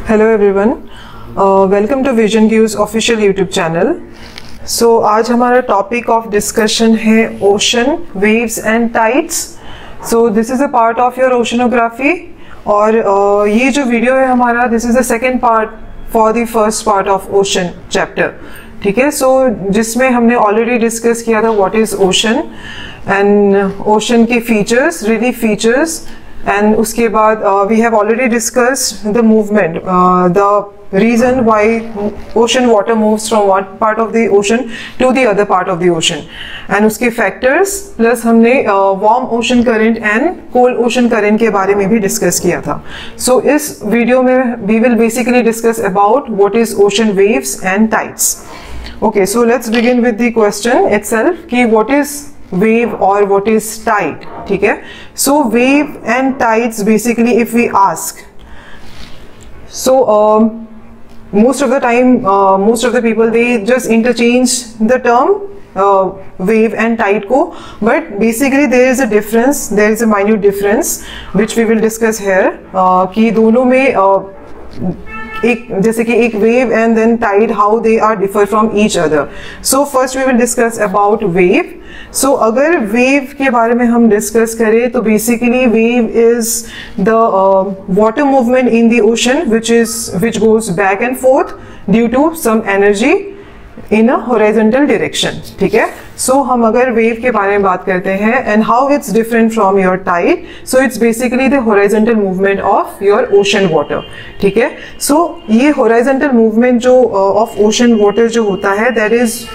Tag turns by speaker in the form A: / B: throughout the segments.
A: Hello everyone, welcome to Vision Views official YouTube channel. So आज हमारा topic of discussion है ocean, waves and tides. So this is a part of your oceanography और ये जो video है हमारा, this is the second part for the first part of ocean chapter. ठीक है, सो जिसमें हमने ऑलरेडी डिस्कस किया था what is ocean and ocean के फीचर्स, रिलीफ फीचर्स, and उसके बाद we have already discussed the movement, the reason why ocean water moves from one part of the ocean to the other part of the ocean, and उसके factors plus हमने warm ocean current and cold ocean current के बारे में भी discuss किया था। So इस video में we will basically discuss about what is ocean waves and tides. Okay, so let's begin with the question itself कि what is wave or what is tide. ठीक है, so wave and tides basically if we ask, so most of the time most of the people they just interchange the term wave and tide को, but basically there is a difference, there is a minute difference which we will discuss here कि दोनों में एक जैसे कि एक wave and then tide, how they are differ from each other. So first we will discuss about wave. So अगर wave के बारे में हम डिस्कस करें तो basically wave is the water movement in the ocean which goes back and forth due to some energy in a horizontal direction। ठीक है, सो हम अगर वेव के बारे में बात करते हैं and how it's different from your tide, so it's basically the horizontal movement of your ocean water. ठीक है, सो ये होराइजोंटल मूवमेंट जो ऑफ ओशन वाटर जो होता है, that is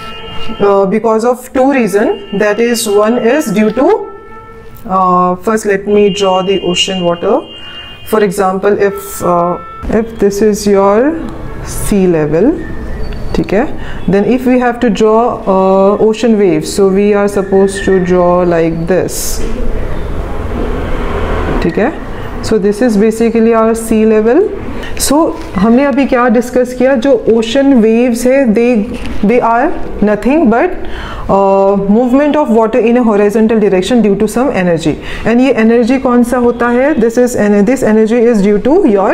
A: because of two reason. That is one is due to first let me draw the ocean water. For example if this is your sea level, ठीक है, then if we have to draw ocean waves, so we are supposed to draw like this। ठीक है, so this is basically our sea level। so हमने अभी क्या discuss किया, जो ocean waves है they are nothing but movement of water in a horizontal direction due to some energy, and ये energy कौन सा होता है, this energy is due to your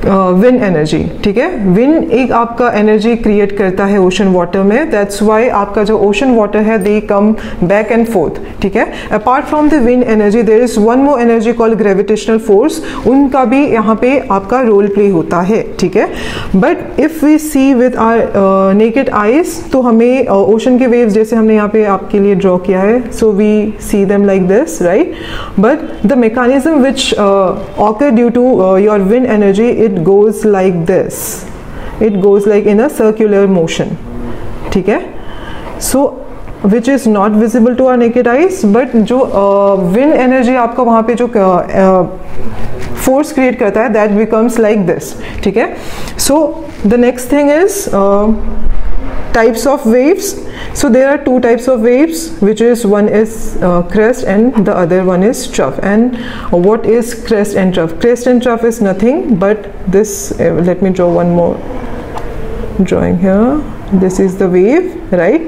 A: wind energy. ठीक है, विंड एक आपका एनर्जी क्रिएट करता है ओशन वाटर में, दैट्स वाई आपका जो ओशन वाटर है they come back and forth. ठीक है, apart from the wind energy there is one more energy called gravitational force, उनका भी यहाँ पे आपका रोल प्ले होता है। ठीक है, but if we see with our naked eyes, तो हमें ओशन के वेव्स जैसे हमने यहाँ पे आपके लिए ड्रॉ किया है, so we see them like this, right, but the mechanism which occur due to your wind energy, it goes like this, it goes like in a circular motion। ठीक है, so which is not visible to our naked eyes, but जो wind energy आपका वहाँ पे जो force create करता है, that becomes like this। ठीक है, so the next thing is types of waves। So there are two types of waves, which is one is crest and the other one is trough। And what is crest and trough? Crest and trough is nothing but this, let me draw one more drawing here. This is the wave, right,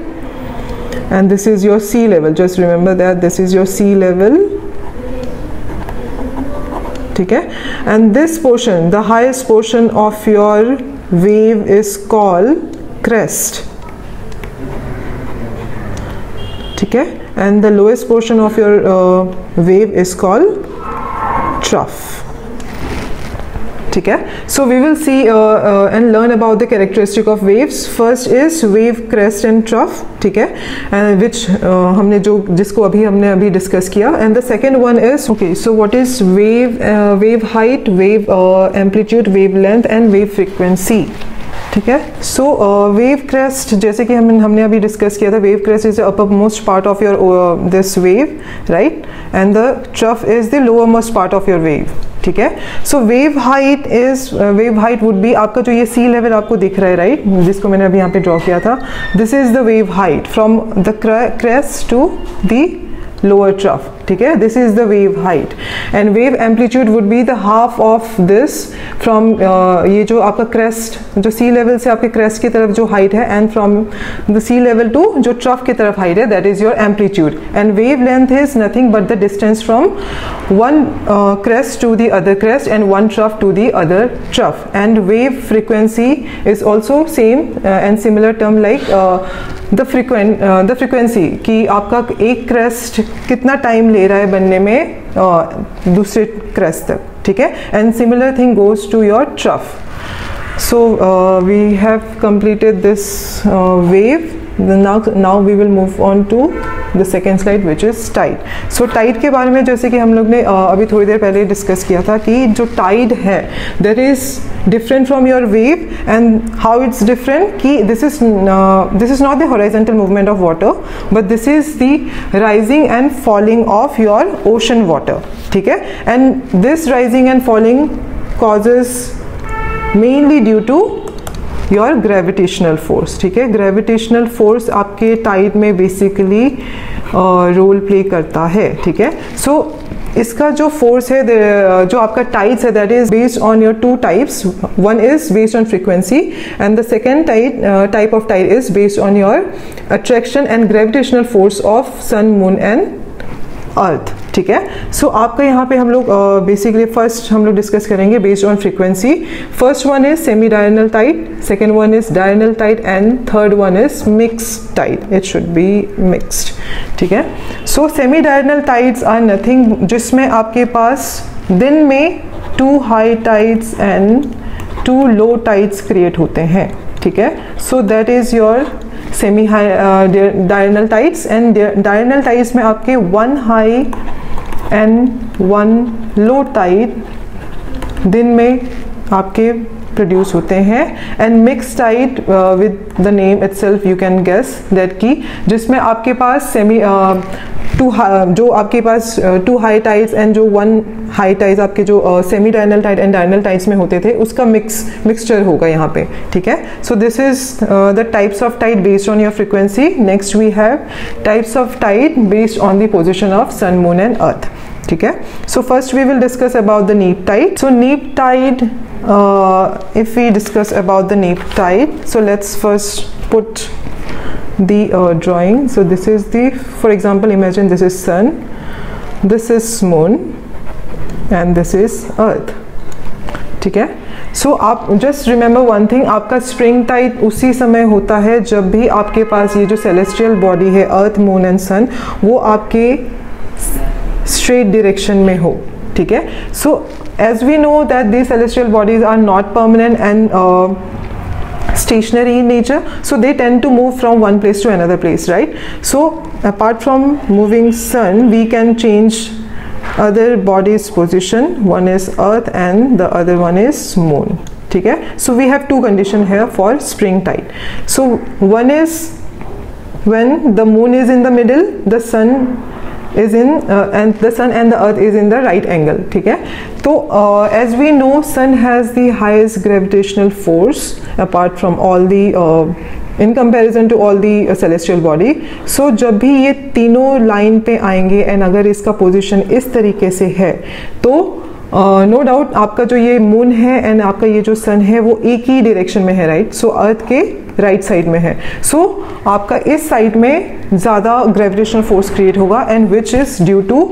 A: and this is your sea level। Just remember that this is your sea level। ठीक है, and this portion, the highest portion of your wave is called crest। ठीक है, and the lowest portion of your wave is called trough। ठीक है, so we will see and learn about the characteristic of waves। First is wave crest and trough। ठीक है, and which हमने जिसको हमने अभी डिस्कस किया, and the second one is okay, so what is wave height, wave amplitude, wave length and wave frequency। ठीक है, सो wave crest जैसे कि हमने अभी डिस्कस किया था, wave crest is the upper most part of your this wave, right, and the trough is the lower most part of your wave. ठीक है, सो वेव हाइट वुड बी आपका जो ये सी लेवल आपको दिख रहा है, राइट, जिसको मैंने अभी यहाँ पे ड्रॉ किया था, this is the wave height from the crest to the lower trough. ठीक है, this is the wave height and wave amplitude would be the half of this from ये जो आपका क्रेस्ट, जो सी लेवल से आपके क्रेस्ट की तरफ जो हाइट है, and from the sea level to जो ट्रफ की तरफ हाइट है, that is your amplitude. And wave length is nothing but the distance from one crest to the other crest and one trough to the other trough. And wave frequency is also same and similar term like the frequency कि आपका एक crest कितना time ले रहा है बनने में दूसरे crest तक, ठीक है. And similar thing goes to your trough. So we have completed this wave. Now we will move on to the second slide which is tide. So tide के बारे में जैसे कि हम लोग ने अभी थोड़ी देर पहले डिस्कस किया था कि जो tide है that is different from your wave. And how it's different कि this is not the horizontal movement of water but this is the rising and falling of your ocean water, ठीक है. And this rising and falling causes mainly due to your gravitational force, ठीक है. Gravitational force आपके Tide में basically role play करता है, ठीक है. सो इसका जो फोर्स है जो आपका टाइड्स है that is based on your two types. One is based on frequency and the second type of tide is based on your attraction and gravitational force of sun, moon and earth, ठीक है. सो आपका यहाँ पे हम लोग basically first हम लोग discuss करेंगे based on frequency. First one is semi diurnal tide, second one is diurnal tide and third one is mixed tide. It should be mixed, ठीक है. So semi diurnal tides are nothing जिसमें आपके पास दिन में two high tides and two low tides create होते हैं, ठीक है. So that is your semi high diurnal tides. And diurnal tides में आपके one high and one low tide दिन में आपके प्रोड्यूस होते हैं. And mix tide with the name itself you can guess that की जिसमें आपके पास जो आपके पास टू हाई टाइड्स एंड जो वन हाई टाइड्स आपके जो semi diurnal tide and diurnal tides में होते थे उसका मिक्सचर होगा यहाँ पे, ठीक है. So this is the types of tide based on your frequency. Next we have types of tide based on the position of sun, moon and earth, ठीक है. So first we will discuss about the neap tide. So neap tide, if we discuss about the neap tide, so let's first put the drawing. So this is the, for example, imagine this is sun, this is moon and this is earth, ठीक है. सो आप just remember one thing, आपका spring Tide उसी समय होता है जब भी आपके पास ये जो सेलेस्टियल बॉडी है अर्थ, मून एंड सन वो आपके स्ट्रेट डायरेक्शन में हो, ठीक है. सो as we know that these celestial bodies are not permanent and stationary in nature, so they tend to move from one place to another place, right? So apart from moving sun, we can change other bodies position. One is earth and the other one is moon, ठीक है. So we have two condition here for spring tide. So one is when the moon is in the middle, the sun is in and the sun and the earth is in the right angle, ठीक है. तो as we know sun has the highest gravitational force apart from all the in comparison to all the celestial body. So जब भी ये तीनों line पे आएंगे and अगर इसका पोजीशन इस तरीके से है तो नो डाउट आपका जो ये मून है एंड आपका ये जो सन है वो एक ही डायरेक्शन में है, राइट. सो अर्थ के राइट साइड में है. सो आपका इस साइड में ज़्यादा ग्रेविटेशनल फोर्स क्रिएट होगा and which is due to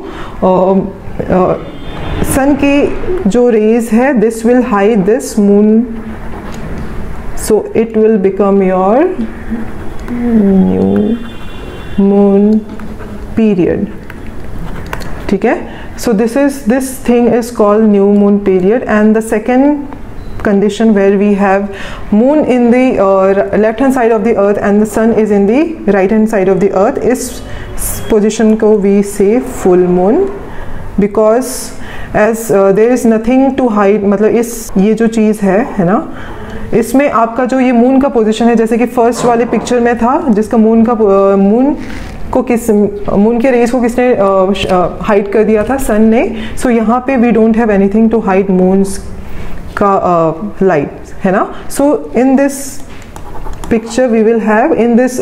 A: sun की जो रेज है this will hide this moon. So it will become your new moon period, ठीक है. So this thing is called new moon period. And the second condition where we have moon in the left hand side of the earth and the sun is in the right hand side of the earth is position को we say full moon, because as there is nothing to hide. मतलब इस ये जो चीज़ है ना, इसमें आपका जो ये मून का पोजीशन है जैसे कि फर्स्ट वाले पिक्चर में था जिसका मून के रेस को किसने हाइड कर दिया था, सन ने. सो यहाँ पे we don't have anything to hide moons का लाइट, है ना. So in this picture we will have in this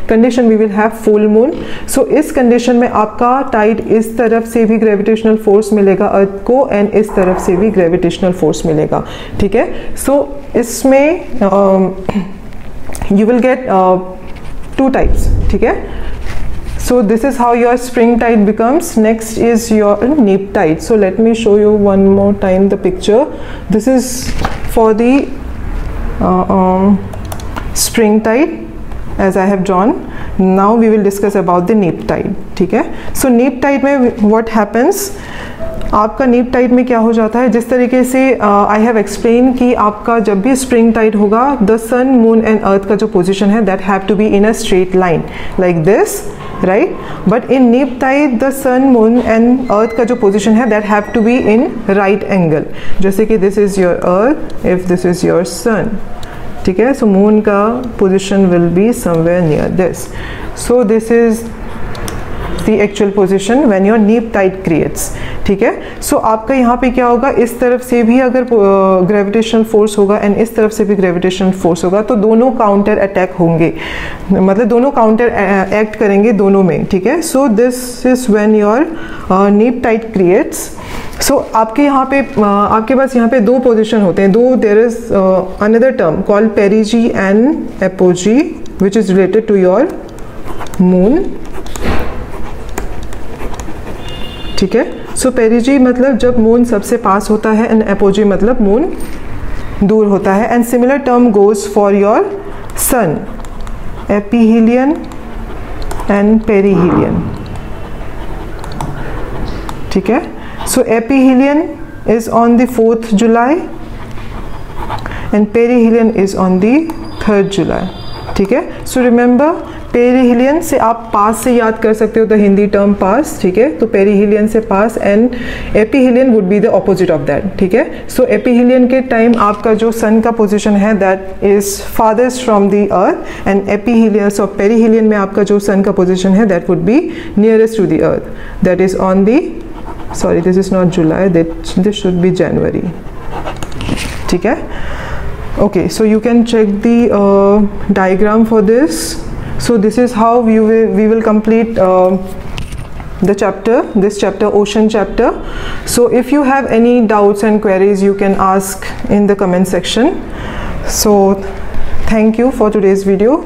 A: condition we will have full moon. So इस कंडीशन में आपका टाइड इस तरफ से भी ग्रेविटेशनल फोर्स मिलेगा अर्थ को एंड इस तरफ से भी ग्रेविटेशनल फोर्स मिलेगा. ठीक है. सो इसमें यू विल गेट 2 टाइप्स. ठीक है. So this is how your spring tide becomes. Next is your neap tide. So let me show you one more time the picture. This is for the spring tide as I have drawn. Now we will discuss about the neap tide. ठीक है. So neap tide में what happens? आपका नीप Tide में क्या हो जाता है, जिस तरीके से आई हैव एक्सप्लेन कि आपका जब भी स्प्रिंग टाइड होगा the sun moon and earth का जो पोजीशन है that have to be in a straight line like this, right. But in neap tide the sun moon and earth का जो पोजीशन है that have to be in right angle. जैसे कि this is your earth, if this is your sun. ठीक है. So moon का पोजीशन will be somewhere near this. So this is the actual position when your neap tide creates. ठीक है. सो आपका यहाँ पे क्या होगा, इस तरफ से भी अगर ग्रेविटेशनल फोर्स होगा एंड इस तरफ से भी ग्रेविटेशनल फोर्स होगा तो दोनों काउंटर अटैक होंगे, मतलब दोनों काउंटर एक्ट करेंगे दोनों में. ठीक है. So this is when your नीप टाइड क्रिएट्स. सो आपके यहाँ पे आपके पास यहाँ पे 2 पोजिशन होते हैं. Though there is another term called perigee and apogee which is related to your moon. ठीक है. सो पेरिजी मतलब जब मून सबसे पास होता है एंड एपोजी मतलब मून दूर होता है. And similar term goes for your sun, aphelion and perihelion. ठीक है. So aphelion is on the 4th July and perihelion is on the 3rd July. ठीक है. सो रिमेंबर पेरीहीलियन से आप पास से याद कर सकते हो द हिंदी टर्म पास. ठीक है. तो पेरीहीलियन से पास and aphelion would be the opposite of that. ठीक है. सो एपीहीलियन के टाइम आपका जो सन का पोजीशन है that is farthest from the earth and aphelion so perihelion में आपका जो सन का पोजीशन है that would be nearest to the earth, that is on the sorry this is not July, this should be January. ठीक है. Okay, so you can check the diagram for this. So this is how we will complete the chapter, this chapter, ocean chapter. So if you have any doubts and queries you can ask in the comment section. So thank you for today's video.